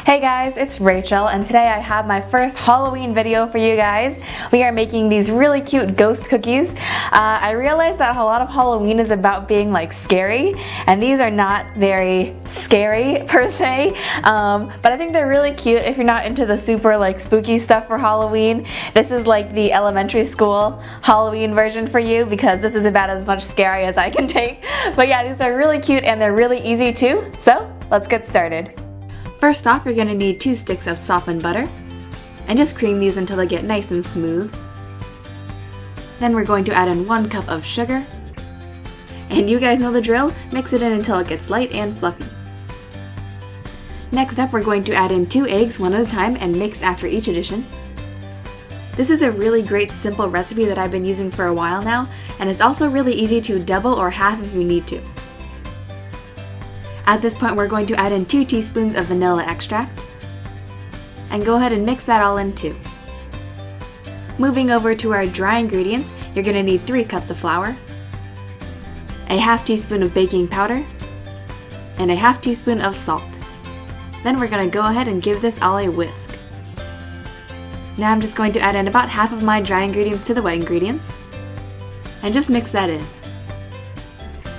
Hey guys, it's Rachel, and today I have my first Halloween video for you guys. We are making these really cute ghost cookies. I realized that a lot of Halloween is about being like scary, and these are not very scary per se, but I think they're really cute if you're not into the super like spooky stuff for Halloween. This is like the elementary school Halloween version for you because this is about as much scary as I can take. But yeah, these are really cute and they're really easy too, so let's get started. First off, you're going to need 2 sticks of softened butter, and just cream these until they get nice and smooth. Then we're going to add in 1 cup of sugar, and you guys know the drill, mix it in until it gets light and fluffy. Next up, we're going to add in 2 eggs one at a time and mix after each addition. This is a really great simple recipe that I've been using for a while now, and it's also really easy to double or half if you need to. At this point, we're going to add in 2 teaspoons of vanilla extract, and go ahead and mix that all in too. Moving over to our dry ingredients, you're going to need 3 cups of flour, a half teaspoon of baking powder, and a half teaspoon of salt. Then we're going to go ahead and give this all a whisk. Now I'm just going to add in about half of my dry ingredients to the wet ingredients, and just mix that in.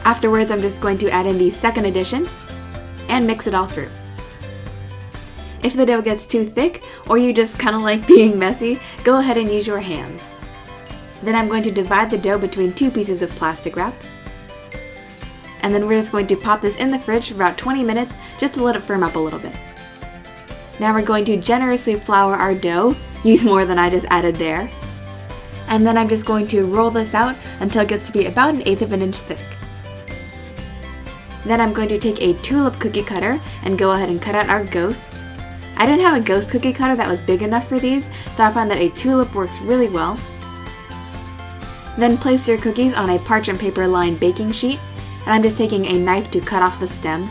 Afterwards, I'm just going to add in the second addition and mix it all through. If the dough gets too thick or you just kind of like being messy, go ahead and use your hands. Then I'm going to divide the dough between 2 pieces of plastic wrap. And then we're just going to pop this in the fridge for about 20 minutes just to let it firm up a little bit. Now we're going to generously flour our dough, use more than I just added there. And then I'm just going to roll this out until it gets to be about 1/8 of an inch thick. Then I'm going to take a tulip cookie cutter and go ahead and cut out our ghosts. I didn't have a ghost cookie cutter that was big enough for these, so I found that a tulip works really well. Then place your cookies on a parchment paper lined baking sheet, and I'm just taking a knife to cut off the stem,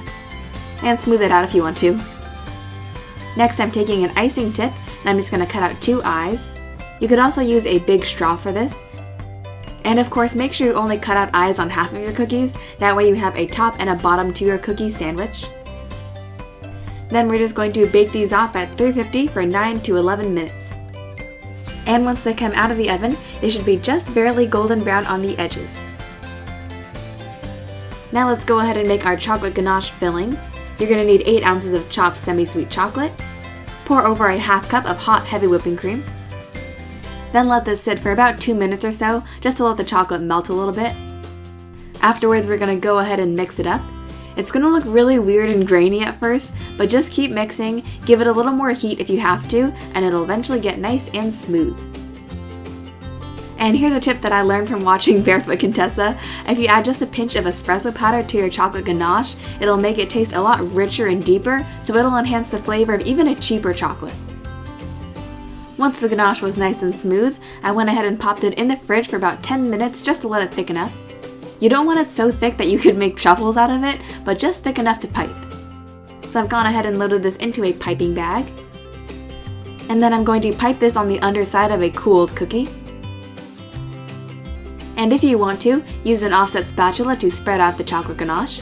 and smooth it out if you want to. Next, I'm taking an icing tip, and I'm just going to cut out 2 eyes. You could also use a big straw for this. And of course, make sure you only cut out eyes on half of your cookies, that way you have a top and a bottom to your cookie sandwich. Then we're just going to bake these off at 350 for 9 to 11 minutes. And once they come out of the oven, they should be just barely golden brown on the edges. Now let's go ahead and make our chocolate ganache filling. You're going to need 8 ounces of chopped semi-sweet chocolate. Pour over a half cup of hot heavy whipping cream. Then let this sit for about 2 minutes or so, just to let the chocolate melt a little bit. Afterwards, we're going to go ahead and mix it up. It's going to look really weird and grainy at first, but just keep mixing, give it a little more heat if you have to, and it'll eventually get nice and smooth. And here's a tip that I learned from watching Barefoot Contessa. If you add just a pinch of espresso powder to your chocolate ganache, it'll make it taste a lot richer and deeper, so it'll enhance the flavor of even a cheaper chocolate. Once the ganache was nice and smooth, I went ahead and popped it in the fridge for about 10 minutes just to let it thicken up. You don't want it so thick that you could make truffles out of it, but just thick enough to pipe. So I've gone ahead and loaded this into a piping bag. And then I'm going to pipe this on the underside of a cooled cookie. And if you want to, use an offset spatula to spread out the chocolate ganache.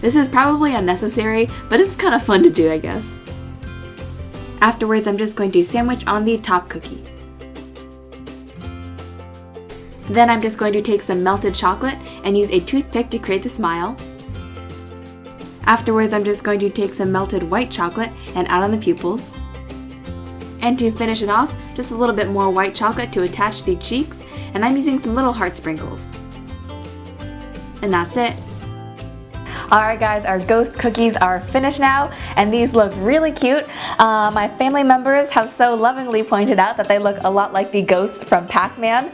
This is probably unnecessary, but it's kind of fun to do, I guess. Afterwards, I'm just going to sandwich on the top cookie. Then I'm just going to take some melted chocolate and use a toothpick to create the smile. Afterwards, I'm just going to take some melted white chocolate and add on the pupils. And to finish it off, just a little bit more white chocolate to attach the cheeks, and I'm using some little heart sprinkles. And that's it. Alright guys, our ghost cookies are finished now, and these look really cute. My family members have so lovingly pointed out that they look a lot like the ghosts from Pac-Man,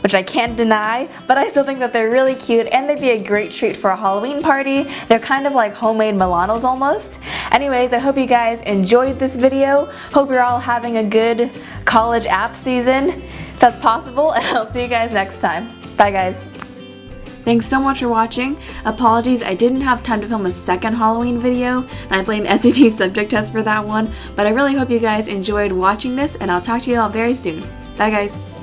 which I can't deny, but I still think that they're really cute and they'd be a great treat for a Halloween party. They're kind of like homemade Milanos almost. Anyways, I hope you guys enjoyed this video. Hope you're all having a good college app season, if that's possible, and I'll see you guys next time. Bye guys. Thanks so much for watching. Apologies, I didn't have time to film a second Halloween video, and I blame SAT subject test for that one, but I really hope you guys enjoyed watching this, and I'll talk to you all very soon. Bye guys.